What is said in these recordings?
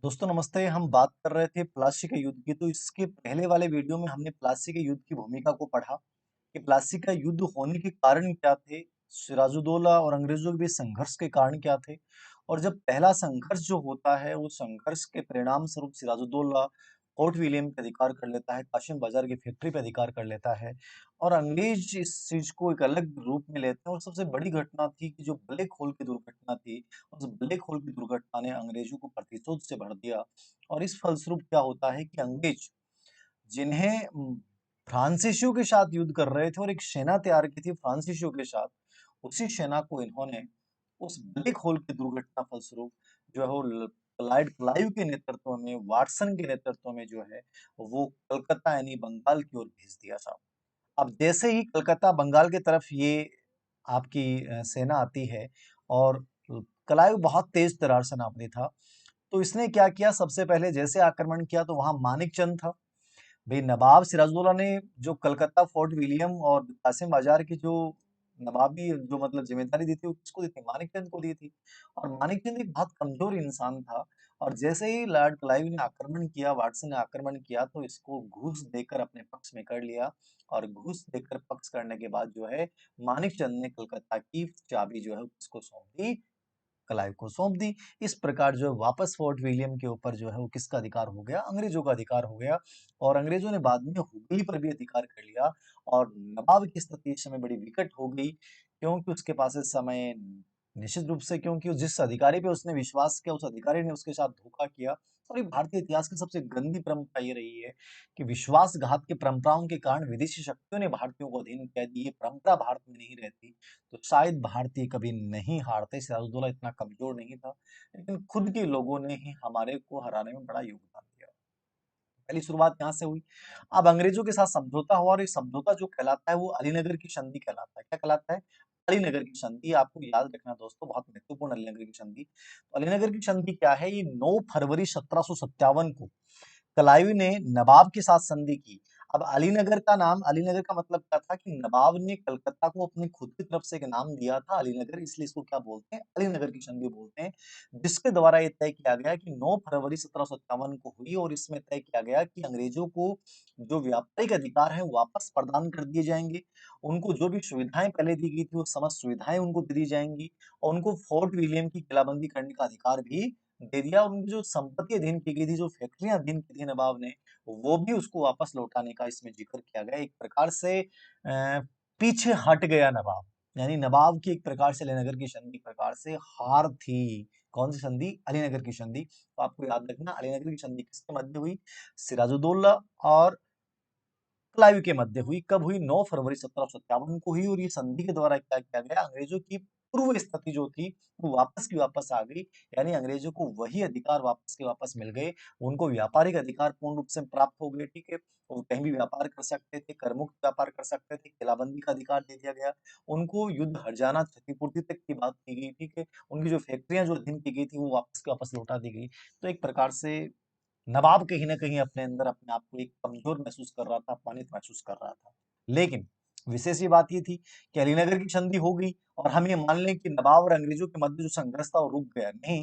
दोस्तों नमस्ते। हम बात कर रहे थे प्लासी के युद्ध की। तो इसके पहले वाले वीडियो में हमने प्लासी के युद्ध की भूमिका को पढ़ा कि प्लासी का युद्ध होने के कारण क्या थे, सिराजुद्दौला और अंग्रेजों के बीच संघर्ष के कारण क्या थे। और जब पहला संघर्ष जो होता है, वो संघर्ष के परिणाम स्वरूप सिराजुद्दौला फोर्ट विलियम पे अधिकार कर लेता है, कासिम बाजार की फैक्ट्री पे अधिकार कर लेता है और अंग्रेज इस चीज को एक अलग रूप में लेते हैं। और सबसे बड़ी घटना थी कि जो ब्लैक होल की दुर्घटना थी, उस ब्लैक होल की दुर्घटना ने अंग्रेजों को प्रतिशोध से भर दिया। और इस फलस्वरूप क्या होता है कि अंग्रेज जिन्हें फ्रांसीसियों के साथ युद्ध कर रहे थे और एक सेना तैयार की थी फ्रांसीसियों के साथ, उसी सेना को इन्होंने उस ब्लैक होल की दुर्घटना फलस्वरूप जो है वो क्लाइव क्लाइव के नेतृत्व में, वाटसन के नेतृत्व में जो है वो कलकत्ता यानी बंगाल की ओर भेज दिया था। अब जैसे ही कलकत्ता बंगाल की तरफ ये आपकी सेना आती है और क्लाइव बहुत तेज तर्रार सेनापति था, तो इसने क्या किया, सबसे पहले जैसे आक्रमण किया तो वहां मानिक चंद था। भाई नवाब सिराजुद्दौला ने जो कलकत्ता फोर्ट विलियम और कासिम बाजार की जो नवाबी जो मतलब जिम्मेदारी दी थी, वो किसको दी थी? मानिकचंद को दी थी। और मानिकचंद एक बहुत कमजोर इंसान था। और जैसे ही लॉर्ड क्लाइव ने आक्रमण किया, वाटसन ने आक्रमण किया, तो इसको घूस देकर अपने पक्ष में कर लिया। और घूस देकर पक्ष करने के बाद जो है मानिकचंद ने कलकत्ता की चाबी जो है उसको सौंप दी, क्लाइव को सौंप दी। इस प्रकार जो है वापस फोर्ट विलियम के ऊपर जो है वो किसका अधिकार हो गया? अंग्रेजों का अधिकार हो गया। और अंग्रेजों ने बाद में हुगली पर भी अधिकार कर लिया। और नवाब की स्थिति इस समय बड़ी विकट हो गई, क्योंकि उसके पास इस समय निश्चित रूप से, क्योंकि जिस अधिकारी पे उसने विश्वास किया, उस अधिकारी ने उसके साथ धोखा किया। और ये भारतीय इतिहास की सबसे गंदी परंपरा ये रही है कि विश्वासघात की परंपराओं के कारण विदेशी शक्तियों ने भारतीयों को अधीन किया। ये परंपरा भारत में नहीं रहती तो शायद भारतीय कभी नहीं हारते। सिराजुद्दौला इतना कमजोर नहीं था, लेकिन खुद के लोगों ने ही हमारे को हराने में बड़ा योगदान दिया। पहली शुरुआत यहाँ से हुई। अब अंग्रेजों के साथ समझौता हुआ और ये समझौता जो कहलाता है वो अलीनगर की संधि कहलाता है। क्या कहलाता है? अलीनगर की संधि। आपको याद रखना दोस्तों, बहुत महत्वपूर्ण अलीनगर की संधि। तो अलीनगर की संधि क्या है? ये 9 फरवरी 1757 को क्लाइव ने नवाब के साथ संधि की। अब अलीनगर का नाम, अलीनगर का मतलब क्या था कि नवाब ने कलकत्ता को अपनी खुद की तरफ से एक नाम दिया था अलीनगर, इसलिए इसको क्या बोलते हैं? अलीनगर की संधि बोलते हैं। जिसके द्वारा ये तय किया गया कि 9 फरवरी 1757 को हुई और इसमें तय किया गया कि अंग्रेजों को जो व्यापारिक अधिकार है वापस प्रदान कर दिए जाएंगे। उनको जो भी सुविधाएं पहले दी गई थी वो समस्त सुविधाएं उनको दे दी जाएंगी। और उनको फोर्ट विलियम की किलाबंदी करने का अधिकार भी दे दिया। और उनकी जो संपत्ति अधीन की गई थी, जो फैक्ट्रियां अधीन की थी नवाब ने, वो भी उसको वापस लौटाने का इसमें जिक्र किया गया। एक प्रकार से पीछे हट गया नवाब, यानी नवाब की एक प्रकार से अलीनगर की संधि एक प्रकार से हार थी। कौन सी संधि? अलीनगर की संधि। तो आपको याद रखना, अलीनगर की संधि किसके मध्य हुई? सिराजुद्दौला और क्लाइव के मध्य हुई। कब हुई? 9 फरवरी 1757 को हुई। और ये संधि के द्वारा क्या किया गया? अंग्रेजों की पूर्व स्थिति जो थी वो वापस की वापस आ गई। यानी अंग्रेजों को वही अधिकार वापस के वापस मिल गए। उनको व्यापारिक अधिकार पूर्ण रूप से प्राप्त हो गए। ठीक है, वो कहीं भी व्यापार कर सकते थे, करमुक्त व्यापार कर सकते थे, किलाबंदी का अधिकार दे दिया गया। उनको युद्ध हर्जाना क्षतिपूर्ति तक की बात की गई। ठीक है, उनकी जो फैक्ट्रियां जो अधीन की गई थी वो वापस के वापस लौटा दी गई। तो एक प्रकार से नवाब कहीं न कहीं अपने अंदर अपने आप को एक कमज़ोर महसूस कर रहा था, अपमानित महसूस कर रहा था। लेकिन विशेष ये बात ये थी कि अलीनगर की संधि हो गई और हम ये मान लें कि नवाब और अंग्रेजों के मध्य जो संघर्ष था वो रुक गया। नहीं,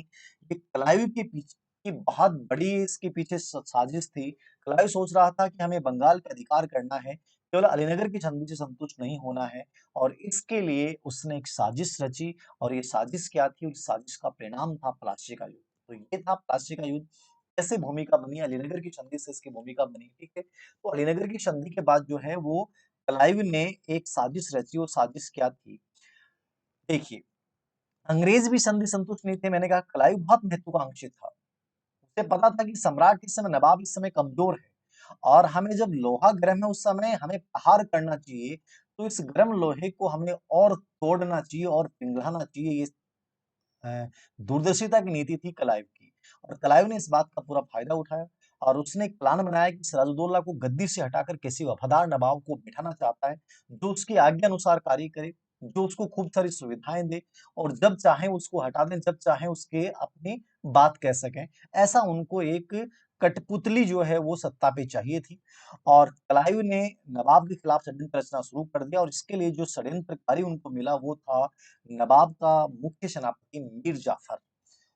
ये क्लाइव के पीछे की बहुत बड़ी इसके पीछे साजिश थी। क्लाइव सोच रहा था कि हमें बंगाल पे अधिकार करना है, केवल अलीनगर की संधि से संतुष्ट नहीं होना है। और इसके लिए उसने एक साजिश रची। और ये साजिश क्या थी? उस साजिश का परिणाम था प्लासी का युद्ध। तो ये था प्लासी का युद्ध। कैसे भूमिका बनी? अलीनगर की संधि से इसकी भूमिका बनी। ठीक है, तो अलीनगर की संधि के बाद जो है वो क्लाइव ने एक साजिश रची। वो साजिश क्या थी? देखिए, अंग्रेज भी संधि संतुष्ट नहीं थे। मैंने कहा क्लाइव बहुत महत्वाकांक्षी था। उसे पता था कि सम्राट इस समय, नवाब इस समय कमजोर है और हमें जब लोहा गर्म है उस समय हमें प्रहार करना चाहिए। तो इस गर्म लोहे को हमें और तोड़ना चाहिए और पिघलाना चाहिए। ये दूरदर्शिता की नीति थी क्लाइव की। और क्लाइव ने इस बात का पूरा फायदा उठाया और उसने एक प्लान बनाया कि सिराजुद्दौला को गद्दी से हटाकर किसी वफादार नवाब को बिठाना चाहता है, जो उसकी आज्ञा अनुसार कार्य करे, जो उसको खूब सारी सुविधाएं दे और जब चाहे उसको हटा दें, जब चाहे उसके अपनी बात कह सकें। ऐसा उनको एक कठपुतली जो है वो सत्ता पे चाहिए थी। और क्लाइव ने नवाब के खिलाफ षड्यंत्र रचना शुरू कर दिया। और इसके लिए जो षड्यंत्रकारी उनको मिला वो था नवाब का मुख्य सेनापति मीर जाफर।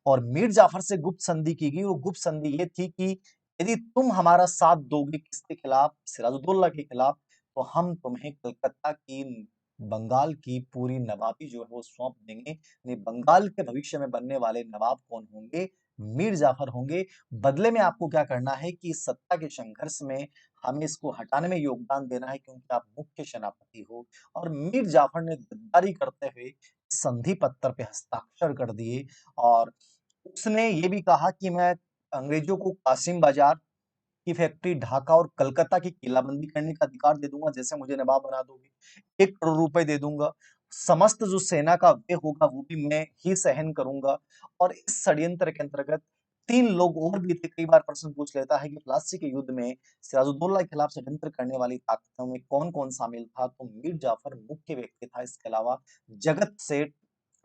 और मीर जाफर से गुप्त संधि की गई। वो गुप्त संधि ये थी कि यदि तुम हमारा साथ दोगे किसके खिलाफ, सिराजुद्दौला के खिलाफ, तो हम तुम्हें कलकत्ता की, बंगाल की पूरी नवाबी जो है वो सौंप देंगे। यानी बंगाल के भविष्य में बनने वाले नवाब कौन होंगे? मीर जाफर होंगे। बदले में आपको क्या करना है कि इस सत्ता के संघर्ष में हमें इसको हटाने में योगदान देना है, क्योंकि आप मुख्य सेनापति हो। और मीर जाफर ने गद्दारी करते हुए संधि पत्र पे हस्ताक्षर कर दिए, और उसने ये भी कहा कि मैं अंग्रेजों को कासिम बाजार की फैक्ट्री, ढाका और कलकत्ता की किलाबंदी करने का अधिकार दे दूंगा, जैसे मुझे नवाब बना दोगे। 1 करोड़ रुपए दे दूंगा। समस्त जो सेना का व्यय होगा वो भी मैं ही सहन करूंगा। और इस षड्यंत्र के अंतर्गत 3 लोग और भी थे। कई बार प्रश्न पूछ लेता है कि प्लासी के युद्ध में सिराजुद्दौला के खिलाफ षड्यंत्र करने वाली ताकतों में कौन कौन शामिल था, तो मीर जाफर मुख्य व्यक्ति था। इसके अलावा जगत सेठ,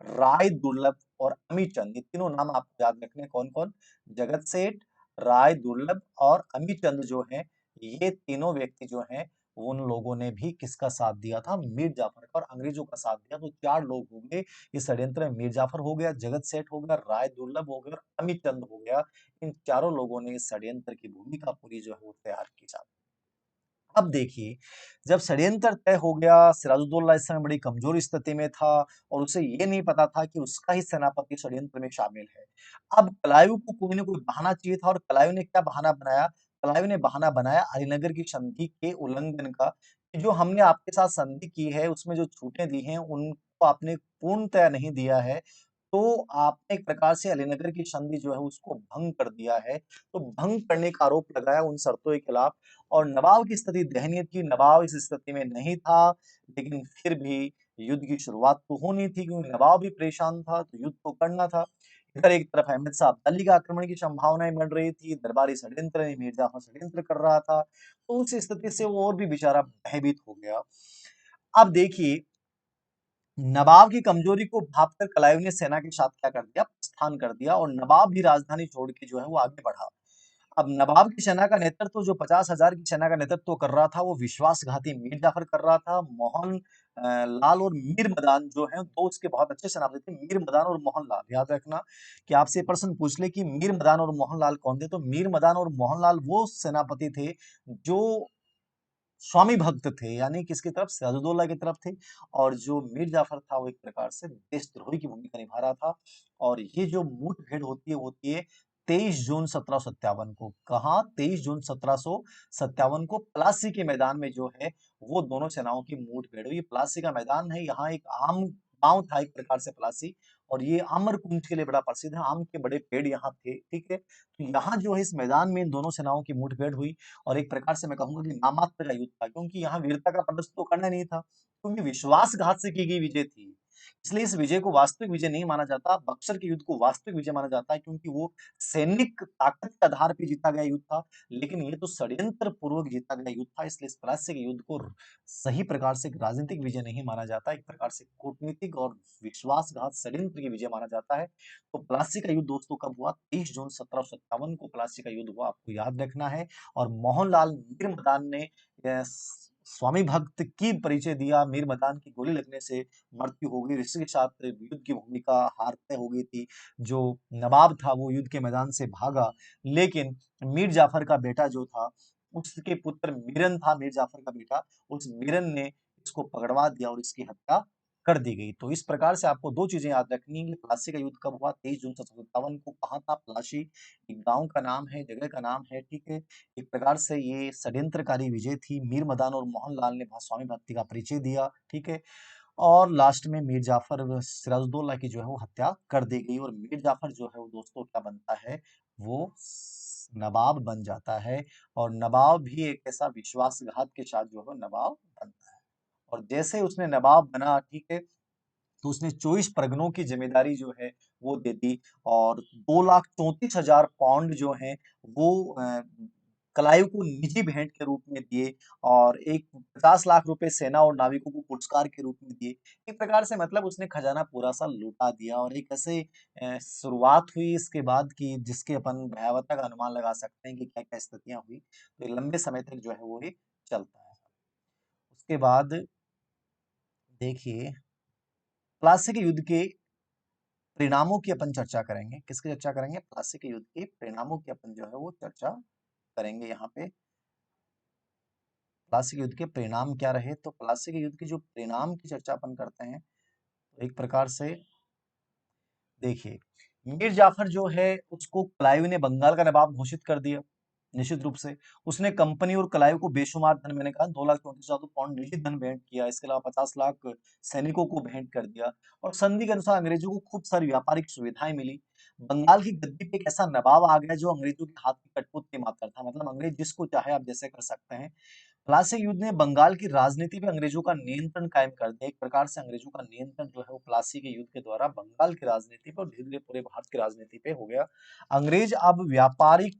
राय दुर्लभ और अमीचंद, ये तीनों नाम आपको याद रखने। कौन कौन? जगत सेठ, राय दुर्लभ और अमीचंद जो है, ये तीनों व्यक्ति जो हैं, उन लोगों ने भी किसका साथ दिया था? मीर जाफर का, और अंग्रेजों का साथ दिया। तो 4 लोग हो गए इस षड्यंत्र में। मीर जाफर हो गया, जगत सेठ हो गया, राय दुर्लभ हो गया और अमीचंद हो गया। इन चारों लोगों ने इस षड्यंत्र की भूमिका पूरी जो है वो तैयार की जाती। अब देखिए, जब षड्यंत्र तय हो गया, सिराजुद्दौला इस समय बड़ी कमजोर स्थिति में था और उसे ये नहीं पता था कि उसका ही सेनापति षड्यंत्र में शामिल है। अब क्लाइव को कोई ना कोई बहाना चाहिए था, और क्लाइव ने क्या बहाना बनाया? क्लाइव ने बहाना बनाया अलीनगर की संधि के उल्लंघन का, कि जो हमने आपके साथ संधि की है उसमें जो छूटें दी हैं उनको आपने पूर्णतया नहीं दिया है। तो आपने एक प्रकार से अलीनगर की संधि जो है उसको भंग कर दिया है। तो भंग करने का आरोप लगाया उन शर्तों के खिलाफ। और नवाब की स्थिति दयनीय थी। नवाब इस स्थिति में नहीं था, लेकिन फिर भी युद्ध की शुरुआत तो होनी थी, क्योंकि नवाब भी परेशान था, तो युद्ध तो करना था। इधर एक तरफ अहमद शाह अब्दाली का आक्रमण की संभावनाएं बढ़ रही थी, दरबारी षड्यंत्र में मीर जाफर षड्यंत्र कर रहा था। तो उस स्थिति से वो और भी बेचारा भयभीत हो गया। अब देखिए, नवाब की कमजोरी को भांपकर क्लाइव ने सेना के साथ क्या कर दिया? प्रस्थान कर दिया, और नवाब भी राजधानी छोड़ के जो है वो आगे बढ़ा। अब नवाब की सेना का नेतृत्व, जो 50,000 की सेना का नेतृत्व कर रहा था, वो विश्वासघाती मीर जाफर कर रहा था। मोहन लाल और मीर मदान जो है, दो उसके बहुत अच्छे सेनापति थे, मीर मदान और मोहन लाल। याद रखना कि आपसे प्रश्न पूछ ले कि मीर मदान और मोहन लाल कौन थे, तो मीर मदान और मोहन लाल वो सेनापति थे जो स्वामी भक्त थे, यानी किसकी तरफ? सिराजुद्दौला की तरफ थे। और जो मीर जाफर था वो एक प्रकार से देशद्रोही की भूमिका निभा रहा था। और ये जो मुठभेड़ होती है 23 जून 1757 को। कहा? 23 जून 1757 को प्लासी के मैदान में जो है वो दोनों सेनाओं की मुठभेड़ हुई। प्लासी का मैदान है, यहाँ एक आम गांव था एक प्रकार से प्लासी, और ये आमर कुंज के लिए बड़ा प्रसिद्ध है। आम के बड़े पेड़ यहाँ थे, ठीक है। तो यहाँ जो है इस मैदान में इन दोनों सेनाओं की मुठभेड़ हुई, और एक प्रकार से मैं कहूंगा कि नामात्र का युद्ध था, क्योंकि यहाँ वीरता का प्रदर्शन तो करना नहीं था, क्योंकि विश्वासघात से की गई विजय थी। इसलिए इस विजय को वास्तविक विजय नहीं माना जाता। बक्सर के युद्ध को वास्तविक विजय माना जाता है, क्योंकि वो सैनिक ताकत के आधार पर जीता गया युद्ध था। लेकिन ये तो षड्यंत्र पूर्वक जीता गया युद्ध था, इसलिए इस प्लासी के युद्ध को सही प्रकार से एक राजनीतिक विजय नहीं माना जाता, एक प्रकार से कूटनीतिक और विश्वासघात षड्यंत्र की विजय माना जाता है। तो प्लासी का युद्ध दोस्तों कब हुआ? 23 जून 1757 को प्लासी का युद्ध हुआ, आपको याद रखना है। और मोहनलाल मीर मदान ने स्वामी भक्त की परिचय दिया। मीर मदान की गोली लगने से मृत्यु हो गई। ऋषि के साथ युद्ध की भूमिका हार तय हो गई थी। जो नवाब था वो युद्ध के मैदान से भागा, लेकिन मीर जाफर का बेटा जो था, उसके पुत्र मीरन था, मीर जाफर का बेटा, उस मीरन ने इसको पकड़वा दिया और इसकी हत्या कर दी गई। तो इस प्रकार से आपको दो चीजें याद रखनी है। प्लासी का युद्ध कब हुआ? 23 जून 1757 को। कहाँ था? प्लासी एक गांव का नाम है, जगह का नाम है, ठीक है। एक प्रकार से ये षड्यंत्रकारी विजय थी। मीर मदान और मोहनलाल ने स्वामी भक्ति का परिचय दिया, ठीक है। और लास्ट में मीर जाफर सिराजुद्दौला की जो है वो हत्या कर दी गई, और मीर जाफर जो है वो दोस्तों क्या बनता है? वो नवाब बन जाता है। और नवाब भी एक ऐसा विश्वासघात के साथ जो है नवाब बनता है। और जैसे उसने नवाब बना, ठीक है, तो उसने 24 परगनों की जिम्मेदारी जो है वो दे दी, और 2,34,000 पाउंड जो है वो क्लाइव को निजी भेंट के रूप में दिए, और एक 50 लाख रुपए सेना और नाविकों को पुरस्कार के रूप में दिए। एक प्रकार से मतलब उसने खजाना पूरा सा लुटा दिया, और एक ऐसे शुरुआत हुई इसके बाद की जिसके अपन भयावहता का अनुमान लगा सकते हैं कि क्या क्या स्थितियां हुई। तो ये लंबे समय तक जो है वो ये चलता है। उसके बाद देखिए, प्लासी के युद्ध के परिणामों की अपन चर्चा करेंगे। किसकी चर्चा करेंगे? प्लासी के युद्ध के परिणामों की अपन जो है वो चर्चा करेंगे यहाँ पे। प्लासी के युद्ध के परिणाम क्या रहे? तो प्लासी के युद्ध के जो परिणाम की चर्चा अपन करते हैं, तो एक प्रकार से देखिए, मीर जाफर जो है उसको क्लाइव ने बंगाल का नवाब घोषित कर दिया। निश्चित रूप से उसने कंपनी और क्लाइव को बेशुमार धन, मैंने कहा 2,34,000 पाउंड निश्चित धन भेंट किया। इसके अलावा 50 लाख सैनिकों को भेंट कर दिया और संधि के अनुसार अंग्रेजों को खूब सारी व्यापारिक सुविधाएं मिली। बंगाल की गद्दी पे एक ऐसा नवाब आ गया जो अंग्रेजों के हाथ की कठपुतली मारता था, मतलब अंग्रेज जिसको चाहे आप जैसे कर सकते हैं। प्लासी युद्ध ने बंगाल की राजनीति पे अंग्रेजों का नियंत्रण कायम कर दिया। एक प्रकार से अंग्रेजों का नियंत्रण जो है वो प्लासी के युद्ध के द्वारा बंगाल की राजनीति पे और धीरे धीरे पूरे भारत की राजनीति पे हो गया। अंग्रेज अब व्यापारिक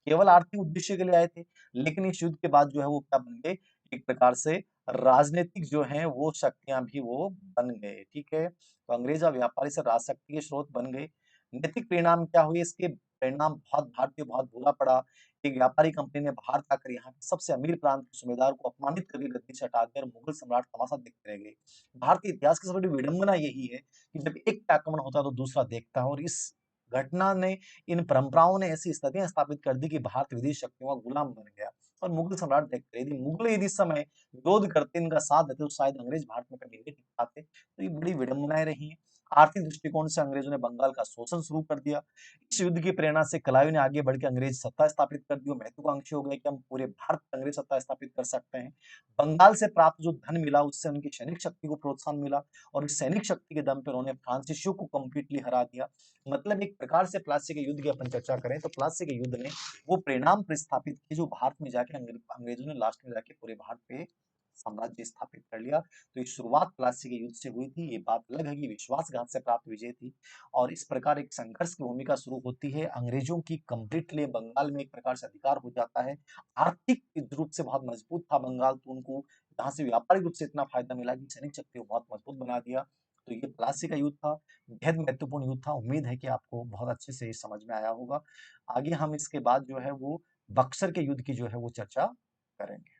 केवल आर्थिक उद्देश्य के लिए आए थे, लेकिन इस युद्ध के बाद जो है वो क्या बन गए? एक प्रकार से राजनीतिक जो है वो शक्तियां भी वो बन गए। ठीक है, तो अंग्रेज अब व्यापारी से राजशक्ति के स्रोत बन गए। नैतिक परिणाम क्या हुए? इसके परिणाम बहुत भारतीय बहुत बुरा पड़ा। एक व्यापारी कंपनी ने भारत आकर यहाँ के सबसे अमीर प्रांत के सूबेदार को अपमानित करके गद्दी से हटा दिया और मुगल सम्राट तमाशा देखते रह गए। भारतीय इतिहास की सबसे बड़ी विडंबना यही है कि जब एक पे आक्रमण होता है तो दूसरा देखता है, और इस घटना ने, इन परंपराओं ने ऐसी स्थितियां स्थापित कर दी कि भारत विदेशी शक्तियों का गुलाम बन गया और मुगल सम्राट देखते रहे। यदि मुगल यदि इस समय विरोध करते, इनका साथ देते, तो शायद अंग्रेज भारत में कभी नहीं टिक पाते। तो ये बड़ी विडंबनाएं रही हैं। आर्थिक दृष्टिकोण से अंग्रेजों ने बंगाल का शोषण शुरू कर दिया। इस युद्ध की प्रेरणा से क्लाइव ने आगे बढ़ के अंग्रेज सत्ता स्थापित कर दी। वो महत्वाकांक्षी हो गए कि हम पूरे भारत में अंग्रेज सत्ता स्थापित कर सकते हैं। बंगाल से प्राप्त जो धन मिला उससे उनकी सैनिक शक्ति को प्रोत्साहन मिला और इस सैनिक शक्ति के दम पर उन्होंने फ्रांसीसियों को कंप्लीटली हरा दिया। मतलब एक प्रकार से प्लासी के युद्ध की अपन चर्चा करें तो प्लासी के युद्ध ने वो परिणाम प्रस्थापित किए जो भारत में जाके अंग्रेजों ने लास्ट में जाके पूरे भारत पे साम्राज्य स्थापित कर लिया। तो ये शुरुआत प्लासी के युद्ध से हुई थी। ये बात अलग है कि विश्वासघात से प्राप्त विजय थी और इस प्रकार एक संघर्ष की भूमिका शुरू होती है। अंग्रेजों की कंप्लीटली बंगाल में एक प्रकार से अधिकार हो जाता है। आर्थिक रूप से बहुत मजबूत था बंगाल, तो उनको यहाँ से व्यापारिक रूप से इतना फायदा मिला कि सैनिक शक्ति को बहुत मजबूत बना दिया। तो ये प्लासी का युद्ध था, बेहद महत्वपूर्ण युद्ध था। उम्मीद है कि आपको बहुत अच्छे से समझ में आया होगा। आगे हम इसके बाद जो है वो बक्सर के युद्ध की जो है वो चर्चा करेंगे।